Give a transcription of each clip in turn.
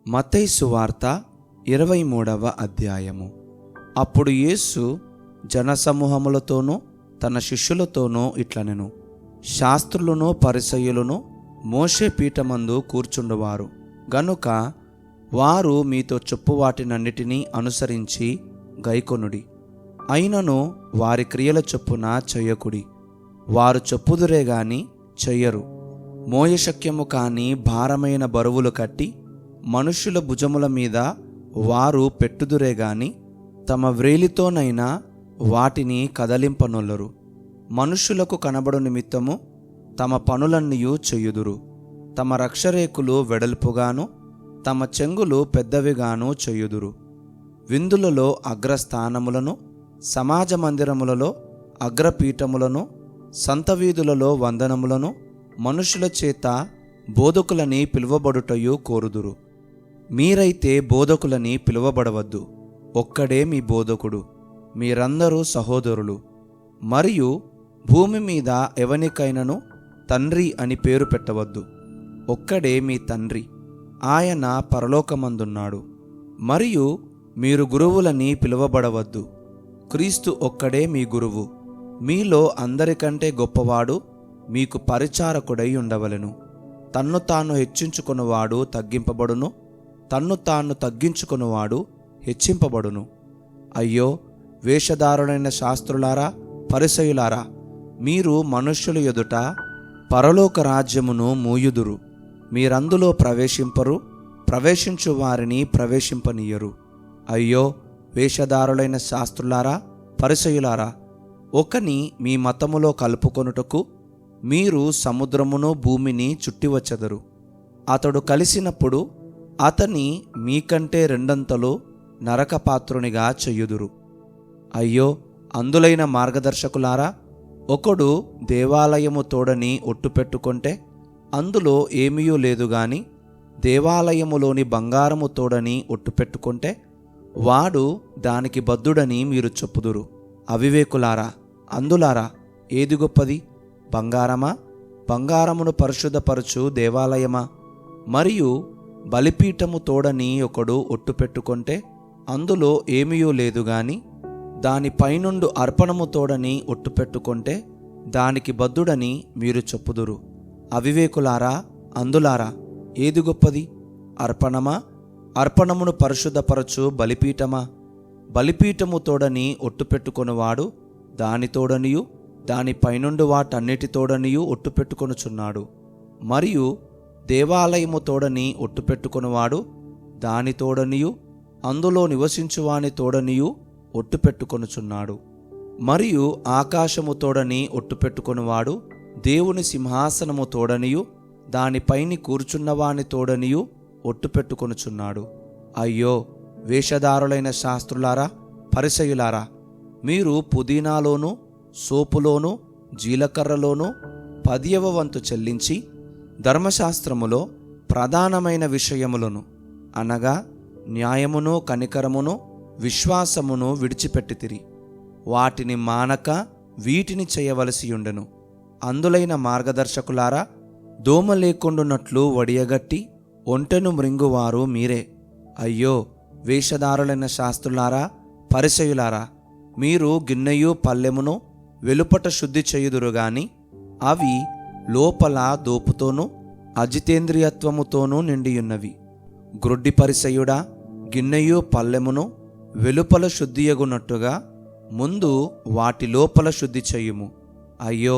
మత్తయి సువార్త 23వ అధ్యాయము. అప్పుడు యేసు జనసమూహములతోనూ తన శిష్యులతోనూ ఇట్లనెను, శాస్త్రులను పరిసయ్యులను మోషే పీఠమందు కూర్చుండువారు గనుక వారు మీతో చెప్పు వాటినన్నిటినీ అనుసరించి గైకొనుడి. అయినను వారి క్రియల చొప్పున చెయ్యకుడి. వారు చెప్పుదురే గాని చెయ్యరు. మోయశక్యము కాని భారమైన బరువులు కట్టి మనుష్యుల భుజముల మీద వారు పెట్టుదురే గాని తమ వ్రేలితోనైనా వాటిని కదలింపనొల్లరు. మనుష్యులకు కనబడు నిమిత్తము తమ పనులన్నీయు చెయ్యుదురు. తమ రక్షరేకులు వెడల్పుగాను తమ చెంగులు పెద్దవిగాను చెయ్యుదురు. విందులలో అగ్రస్థానములను, సమాజ మందిరములలో అగ్రపీఠములను, సంతవీధులలో వందనములను మనుషుల చేత బోధకులని పిలువబడుటయు కోరుదురు. మీరైతే బోధకులని పిలువబడవద్దు, ఒక్కడే మీ బోధకుడు. మీరందరూ సహోదరులు. మరియు భూమి మీద ఎవనికైనను తండ్రి అని పేరు పెట్టవద్దు, ఒక్కడే మీ తండ్రి, ఆయన పరలోకమందున్నాడు. మరియు మీరు గురువులని పిలువబడవద్దు, క్రీస్తు ఒక్కడే మీ గురువు. మీలో అందరికంటే గొప్పవాడు మీకు పరిచారకుడై ఉండవలెను. తన్ను తాను హెచ్చించుకొనువాడు తగ్గింపబడును, తన్ను తాను తగ్గించుకొనువాడు హెచ్చింపబడును. అయ్యో వేషధారులైన శాస్త్రులారా, పరిసయ్యులారా, మీరు మనుష్యుల ఎదుట పరలోక రాజ్యమును మూయుదురు. మీరందులో ప్రవేశింపరు, ప్రవేశించు వారిని ప్రవేశింపనీయరు. అయ్యో వేషధారులైన శాస్త్రులారా, పరిసయ్యులారా, ఒకని మీ మతములో కలుపుకొనుటకు మీరు సముద్రమును భూమిని చుట్టివచ్చెదరు. అతడు కలిసినప్పుడు అతని మీకంటే రెండంతలు నరకపాత్రునిగా చెయ్యుదురు. అయ్యో అందులైన మార్గదర్శకులారా, ఒకడు దేవాలయము తోడని ఒట్టు పెట్టుకొంటే అందులో ఏమీయూ లేదు గాని దేవాలయములోని బంగారము తోడని ఒట్టు పెట్టుకొంటే వాడు దానికి బద్ధుడని మీరు చెప్పుదురు. అవివేకులారా, అందులారా, ఏది గొప్పది? బంగారమా? బంగారమును పరిశుద్ధపరచు దేవాలయమా? మరియు బలిపీఠము తోడని ఒకడు ఒట్టు పెట్టుకొంటే అందులో ఏమీయూ లేదు గాని దాని పైనుండు అర్పణము తోడని ఒట్టు పెట్టుకొంటే దానికి బద్ధుడని మీరు చెప్పుదురు. అవివేకులారా, అందులారా, ఏది గొప్పది? అర్పణమా? అర్పణమును పరిశుద్ధపరచు బలిపీఠమా? బలిపీఠము తోడని ఒట్టు పెట్టుకొనువాడు దాని తోడనియు దాని పైనుండు వాటన్నిటి తోడనియు ఒట్టు పెట్టుకొనుచున్నాడు. మరియు దేవాలయము తోడని ఒట్టు పెట్టుకొనువాడు దాని తోడనియు అందులో నివసించువాని తోడనియు ఒట్టు పెట్టుకొనుచున్నాడు. మరియు ఆకాశము తోడని ఒట్టు పెట్టుకొనువాడు దేవుని సింహాసనము తోడనియు దానిపైని కూర్చున్నవాని తోడనియు ఒట్టు పెట్టుకొనుచున్నాడు. అయ్యో వేషధారులైన శాస్త్రులారా, పరిసయ్యులారా, మీరు పుదీనాలోను సోపులోను జీలకర్రలోను 10వ వంతు చెల్లించి ధర్మశాస్త్రములో ప్రధానమైన విషయములను అనగా న్యాయమును, కనికరమును, విశ్వాసమును విడిచిపెట్టితిరి. వాటిని మానక వీటిని చేయవలసియుండెను. అందులైన మార్గదర్శకులారా, దోమ లేకుండునట్లు వడియగట్టి ఒంటెను మృంగువారు మీరే. అయ్యో వేషధారులైన శాస్త్రులారా, పరిసయ్యులారా, మీరు గిన్నెయు పల్లెమును వెలుపట శుద్ధి చేయుదురు గాని అవి లోపల దోపుతోనూ అజితేంద్రియత్వముతోనూ నిండియున్నవి. గ్రుడ్డి పరిసయ్యుడా, గిన్నెయు పల్లెమును వెలుపల శుద్ధియగునట్టుగా ముందు వాటి లోపల శుద్ధి చెయ్యుము. అయ్యో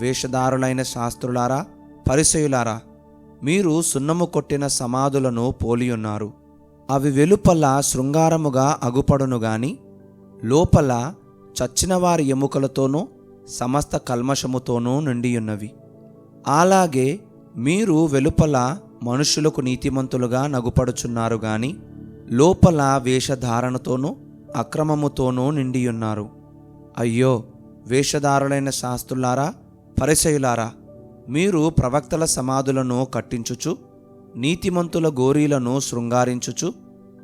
వేషధారులైన శాస్త్రులారా, పరిసయ్యులారా, మీరు సున్నము కొట్టిన సమాధులను పోలియున్నారు. అవి వెలుపల శృంగారముగా అగుపడును గాని లోపల చచ్చిన వారి ఎముకలతోనూ సమస్త కల్మషముతోనూ నిండియున్నవి. అలాగే మీరు వెలుపల మనుషులకు నీతిమంతులుగా నగుపడుచున్నారు గాని లోపల వేషధారణతోనూ అక్రమముతోనూ నిండియున్నారు. అయ్యో వేషధారులైన శాస్త్రులారా, పరిసయ్యులారా, మీరు ప్రవక్తల సమాధులను కట్టించుచు నీతిమంతుల గోరీలను శృంగారించుచు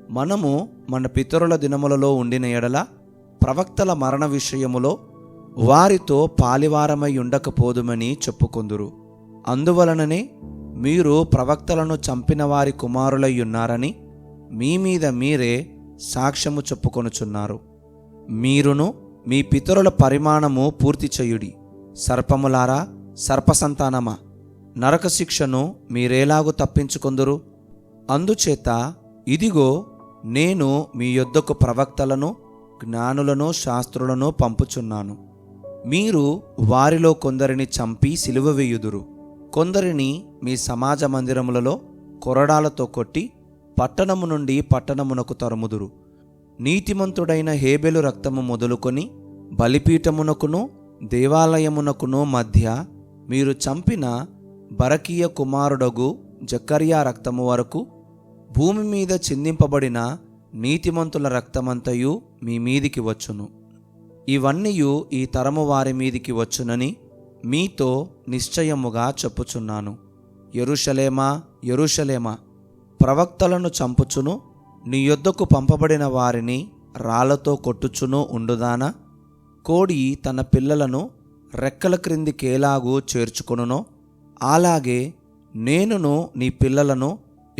మనము మన పితరుల దినములలో ఉండిన ఎడల ప్రవక్తల మరణ విషయములో వారితో పాలివారమై ఉండకపోదుమని చెప్పుకొందురు. అందువలననే మీరు ప్రవక్తలను చంపిన వారి కుమారులై ఉన్నారని మీ మీద మీరే సాక్ష్యము చెప్పుకొనుచున్నారు. మీరును మీ పితరుల పరిమాణము పూర్తి చేయుడి. సర్పములారా, సర్పసంతానమా, నరక శిక్షను మీరేలాగు తప్పించుకొందురు? అందుచేత ఇదిగో, నేను మీ యొద్దకు ప్రవక్తలను, జ్ఞానులను, శాస్త్రులను పంపుచున్నాను. మీరు వారిలో కొందరిని చంపి సిలువ వేయుదురు, కొందరిని మీ సమాజ మందిరములలో కొరడాలతో కొట్టి పట్టణము నుండి పట్టణమునకు తరుముదురు. నీతిమంతుడైన హేబెలు రక్తము మొదలుకొని బలిపీఠమునకును దేవాలయమునకును మధ్య మీరు చంపిన బరకీయ కుమారుడగు జకర్యా రక్తము వరకు భూమి మీద చిందింపబడిన నీతిమంతుల రక్తమంతయు మీ మీదికి వచ్చును. ఇవన్నీయు ఈ తరము వారి మీదికి వచ్చునని మీతో నిశ్చయముగా చెప్పుచున్నాను. యెరూషలేమా, యెరూషలేమా, ప్రవక్తలను చంపుచును, నీ యొద్దకు పంపబడిన వారిని రాళ్లతో కొట్టుచును ఉండుదానా? కోడి తన పిల్లలను రెక్కల క్రిందికేలాగూ చేర్చుకొనునో అలాగే నేనును నీ పిల్లలను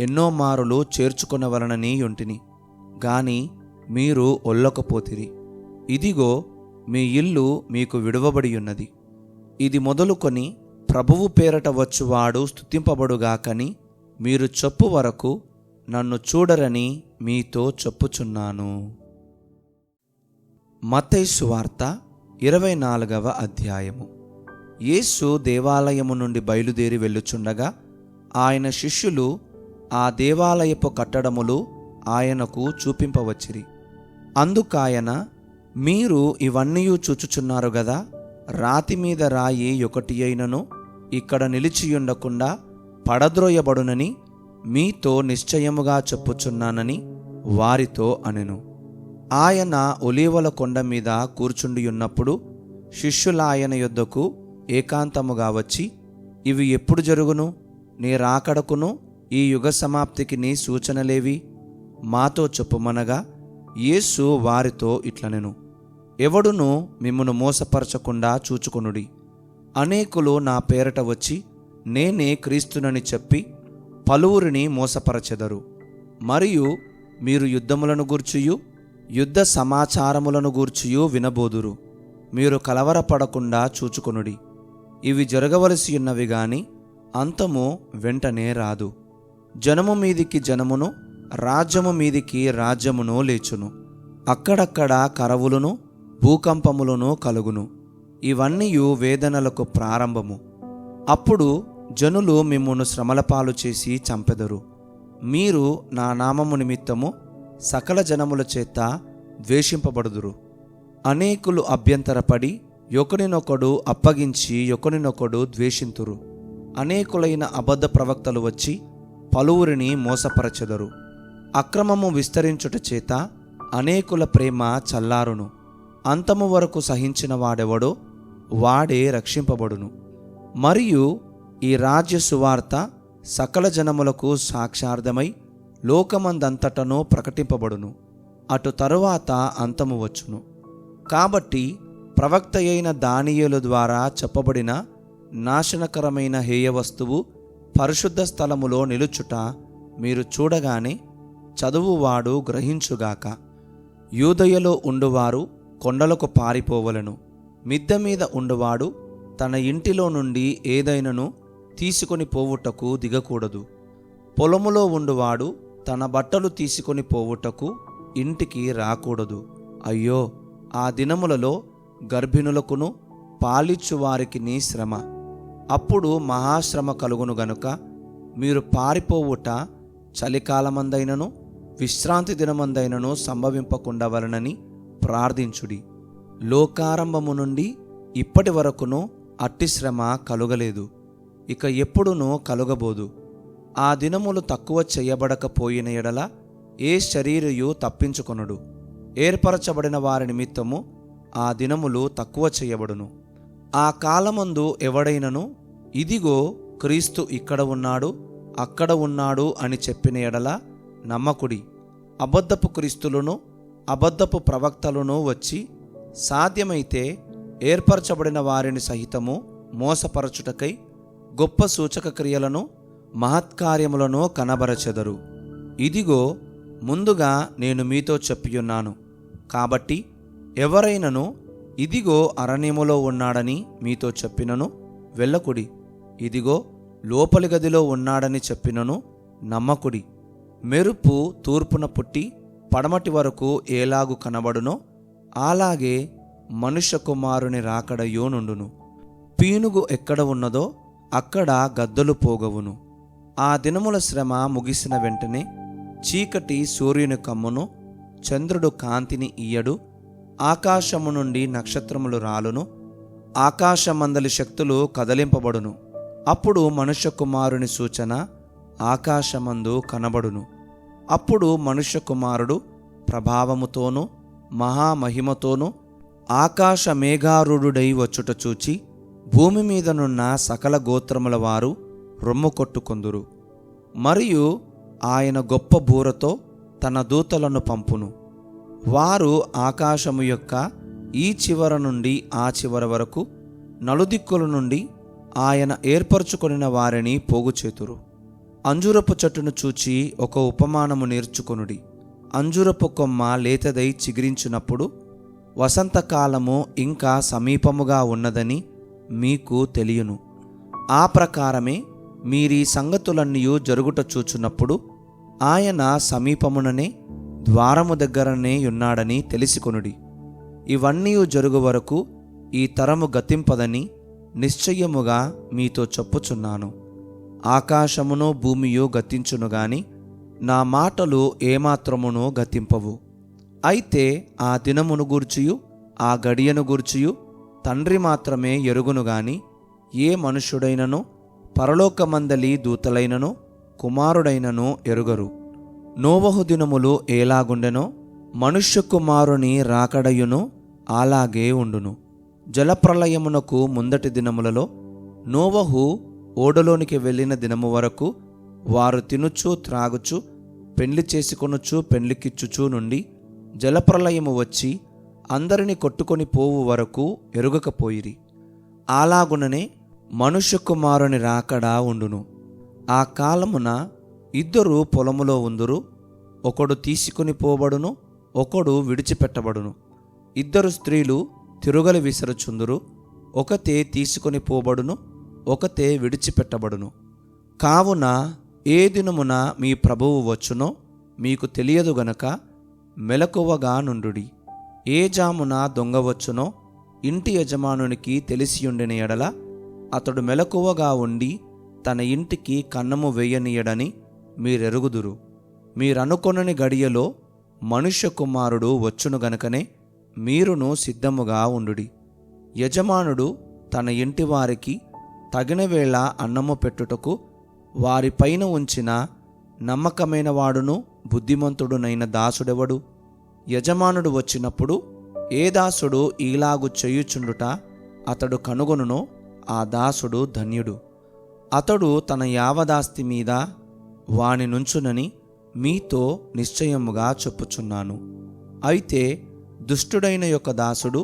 ఎన్నో మారులు చేర్చుకొనవలనని యుంటిని, గాని మీరు ఒల్లకపోతిరి. ఇదిగో, మీ ఇల్లు మీకు విడువబడి ఉన్నది. ఇది మొదలుకొని ప్రభువు పేరట వచ్చువాడు స్తుతింపబడుగాకని మీరు చెప్పు వరకు నన్ను చూడరని మీతో చెప్పుచున్నాను. మత్తయి సువార్త 24వ అధ్యాయము. యేసు దేవాలయము నుండి బయలుదేరి వెళ్ళుచుండగా ఆయన శిష్యులు ఆ దేవాలయపు కట్టడములు ఆయనకు చూపింపవచ్చిరి. అందుకాయన, మీరు ఇవన్నీ చూచుచున్నారు గదా, రాతి మీద రాయి ఒకటి అయినను ఇక్కడ నిలిచియుండకుండా పడద్రోయబడునని మీతో నిశ్చయముగా చెప్పుచున్నానని వారితో అనెను. ఆయన ఒలీవల కొండ మీద కూర్చుండియున్నప్పుడు శిష్యులాయన యొద్దకు ఏకాంతముగా వచ్చి, ఇవి ఎప్పుడు జరుగును? నీ రాకడకును ఈ యుగ సమాప్తికి నీ సూచనలేవి? మాతో చెప్పుమనగా యేసు వారితో ఇట్లనెను, ఎవడును మిమ్మును మోసపరచకుండా చూచుకొనుడి. అనేకులు నా పేరట వచ్చి నేనే క్రీస్తునని చెప్పి పలువురిని మోసపరచెదరు. మరియు మీరు యుద్ధములను గూర్చియు యుద్ధ సమాచారములను గూర్చియు వినబోదురు. మీరు కలవరపడకుండా చూచుకొనుడి. ఇవి జరగవలసి ఉన్నవి గాని అంతము వెంటనే రాదు. జనము మీదికి జనమును, రాజ్యము మీదికి రాజ్యమును లేచును. అక్కడక్కడ కరవులను భూకంపములను కలుగును. ఇవన్నీయు వేదనలకు ప్రారంభము. అప్పుడు జనులు మిమ్మును శ్రమలపాలు చేసి చంపెదరు. మీరు నా నామము నిమిత్తము సకల జనముల చేత ద్వేషింపబడుదురు. అనేకులు అభ్యంతరపడి ఒకరినొకడు అప్పగించి ఒకరినొకడు ద్వేషింతురు. అనేకులైన అబద్ధ ప్రవక్తలు వచ్చి పలువురిని మోసపరచెదరు. అక్రమము విస్తరించుట చేత అనేకుల ప్రేమ చల్లారును. అంతము వరకు సహించిన వాడెవడో వాడే రక్షింపబడును. మరియు ఈ రాజ్య సువార్త సకల జనములకు సాక్షార్థమై లోకమందంతటను ప్రకటింపబడును. అటు తరువాత అంతము వచ్చును. కాబట్టి ప్రవక్త అయిన దానియేలు ద్వారా చెప్పబడిన నాశనకరమైన హేయ వస్తువు పరిశుద్ధ స్థలములో నిలుచుట మీరు చూడగానే చదువువాడు గ్రహించుగాక. యూదయలో ఉండువారు కొండలకు పారిపోవలను. మిద్దె మీద ఉండువాడు తన ఇంటిలో నుండి ఏదైనను తీసుకొని పోవుటకు దిగకూడదు. పొలములో ఉండువాడు తన బట్టలు తీసుకొని పోవుటకు ఇంటికి రాకూడదు. అయ్యో, ఆ దినములలో గర్భిణులకును పాలిచ్చువారికి శ్రమ. అప్పుడు మహాశ్రమ కలుగును గనుక మీరు పారిపోవుట చలికాలమందైనను విశ్రాంతి దినమందైనను సంభవింపకుండవలనని ప్రార్థించుడి. లోకారంభము నుండి ఇప్పటి వరకును అట్టి శ్రమ కలుగలేదు, ఇక ఎప్పుడునూ కలుగబోదు. ఆ దినములు తక్కువ చేయబడకపోయిన ఎడల ఏ శరీరయు తప్పించుకొనుడు. ఏర్పరచబడిన వారి నిమిత్తము ఆ దినములు తక్కువ చేయబడును. ఆ కాలమందు ఎవడైనను ఇదిగో క్రీస్తు ఇక్కడ ఉన్నాడు, అక్కడ ఉన్నాడు అని చెప్పిన ఎడల నమ్మకుడి. అబద్ధపు క్రీస్తులను అబద్ధపు ప్రవక్తలను వచ్చి సాధ్యమైతే ఏర్పరచబడిన వారిని సహితము మోసపరచుటకై గొప్ప సూచక క్రియలను మహత్కార్యములను కనబరచెదరు. ఇదిగో, ముందుగా నేను మీతో చెప్పియున్నాను. కాబట్టి ఎవరైనను ఇదిగో అరణ్యములో ఉన్నాడని మీతో చెప్పినను వెళ్ళకుడి, ఇదిగో లోపలి గదిలో ఉన్నాడని చెప్పినను నమ్మకుడి. మెరుపు తూర్పున పుట్టి పడమటి వరకు ఏలాగు కనబడునో అలాగే మనుష్య కుమారుని రాకడయో నుండును. పీనుగు ఎక్కడ ఉన్నదో అక్కడ గద్దలు పోగవును. ఆ దినముల శ్రమ ముగిసిన వెంటనే చీకటి సూర్యుని కమ్మును, చంద్రుడు కాంతిని ఇయ్యడు, ఆకాశము నుండి నక్షత్రములు రాలును, ఆకాశమందలి శక్తులు కదలింపబడును. అప్పుడు మనుష్య కుమారుని సూచన ఆకాశమందు కనబడును. అప్పుడు మనుష్య కుమారుడు ప్రభావముతోనూ మహామహిమతోనూ ఆకాశ మేఘారూఢుడై వచ్చుట చూచి భూమి మీదనున్న సకల గోత్రముల వారు రొమ్ము కొట్టుకొందురు. మరియు ఆయన గొప్ప బూరతో తన దూతలను పంపును. వారు ఆకాశము యొక్క ఈ చివర నుండి ఆ చివర వరకు నలుదిక్కుల నుండి ఆయన ఏర్పరచుకొనిన వారిని పోగుచేతురు. అంజూరపు చెట్టును చూచి ఒక ఉపమానము నేర్చుకొనుడి. అంజూరపు కొమ్మ లేతదై చిగిరించినప్పుడు వసంతకాలము ఇంకా సమీపముగా ఉన్నదని మీకు తెలియను. ఆ ప్రకారమే మీరీ సంగతులన్నీయు జరుగుట చూచున్నప్పుడు ఆయన సమీపముననే ద్వారము దగ్గరనే ఉన్నాడని తెలిసికొనుడి. ఇవన్నీ జరుగు వరకు ఈ తరము గతింపదని నిశ్చయముగా మీతో చెప్పుచున్నాను. ఆకాశమును భూమియు గతించును గాని నా మాటలు ఏమాత్రమును గతింపవు. అయితే ఆ దినమును గూర్చియు ఆ గడియను గూర్చియు తండ్రి మాత్రమే ఎరుగును గాని ఏ మనుష్యుడైనను పరలోకమందలి దూతలైనను కుమారుడైనను ఎరుగరు. నోవహు దినములు ఎలాగుండెనో మనుష్య కుమారుని రాకడయును అలాగే ఉండును. జలప్రళయమునకు ముందటి దినములలో నోవహు ఓడలోనికి వెళ్ళిన దినము వరకు వారు తినుచు త్రాగుచు పెండ్లి చేసుకొనుచు పెండ్లికిచ్చుచూ నుండి జలప్రళయము వచ్చి అందరిని కొట్టుకొని పోవు వరకు ఎరుగకపోయిరి. అలాగుననే మనుష్య కుమారుని రాకడా ఉండును. ఆ కాలమున ఇద్దరు పొలములో ఉందురు, ఒకడు తీసుకుని పోబడును, ఒకడు విడిచిపెట్టబడును. ఇద్దరు స్త్రీలు తిరుగలి విసరుచుందురు, ఒకతే తీసుకొని పోబడును, ఒకతే విడిచిపెట్టబడును. కావున ఏ దినమున మీ ప్రభువు వచ్చునో మీకు తెలియదు గనక మెలకువగా నుండుడి. ఏ జామున దొంగ వచ్చునో ఇంటి యజమానునికి తెలిసియుండిన ఎడల అతడు మెలకువగా ఉండి తన ఇంటికి కన్నము వేయనీయడని మీరెరుగుదురు. మీరనుకొనని గడియలో మనుష్య కుమారుడు వచ్చును గనుకనే మీరును సిద్ధముగా ఉండుడి. యజమానుడు తన ఇంటి వారికి తగిన వేళ అన్నము పెట్టుటకు వారిపైన ఉంచిన నమ్మకమైన వాడును బుద్ధిమంతుడునైన దాసుడెవడు? యజమానుడు వచ్చినప్పుడు ఏ దాసుడు ఈలాగు చేయుచుండుట అతడు కనుగొనునో ఆ దాసుడు ధన్యుడు. అతడు తన యావదాస్తి మీద వాని నుంచునని మీతో నిశ్చయముగా చెప్పుచున్నాను. అయితే దుష్టుడైన యొక్క దాసుడు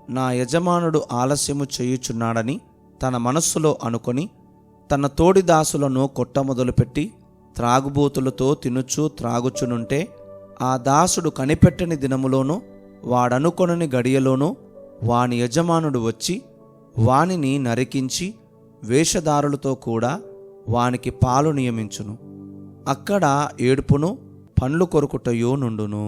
నా యజమానుడు ఆలస్యము చేయుచున్నాడని తన మనస్సులో అనుకొని తన తోడి దాసులను కొట్టమొదలుపెట్టి త్రాగుబోతులతో తినుచు త్రాగుచునుంటే ఆ దాసుడు కనిపెట్టని దినములోనూ వాడనుకొనని గడియలోనూ వాని యజమానుడు వచ్చి వానిని నరికించి వేషధారులతో కూడా వానికి పాలు నియమించును. అక్కడ ఏడుపును పండ్లు కొరుకుటయు నుండును.